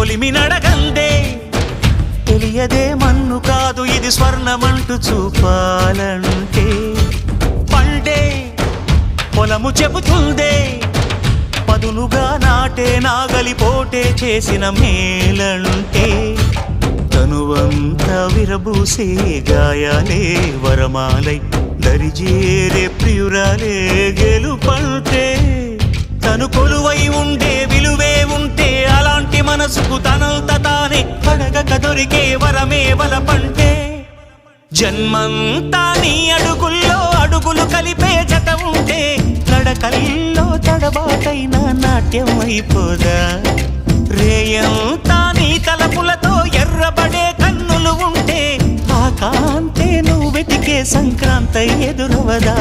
కొలిమి నడగందే తెలియదే మన్ను కాదు ఇది స్వర్ణమంటూ చూపాలంటే పండే పొలము చెబుతుందే పదునుగా నాటే నాగలిపోటే చేసిన మేలంటే తనువంతా విరబూసే గాయాలే వరమాలై దరిజేరే ప్రియురాలే గెలుపంటే తను కొలువై ఉండే విలువే ఉంటే అలాంటి మనసుకు తనంత తానే అడగక దొరికే వరమే వలపంటే జన్మంతా నీ అడుగుల్లో అడుగులు కలిపే జత ఉంటే నడకల్లో తడబాటైన నాట్యం అయిపోదా రేయంతా నీ తలపులతో ఎర్రబడే కన్నులు ఉంటే ఆ కాంతే నువ్వు వెతికే సంక్రాంతి ఎదురవదా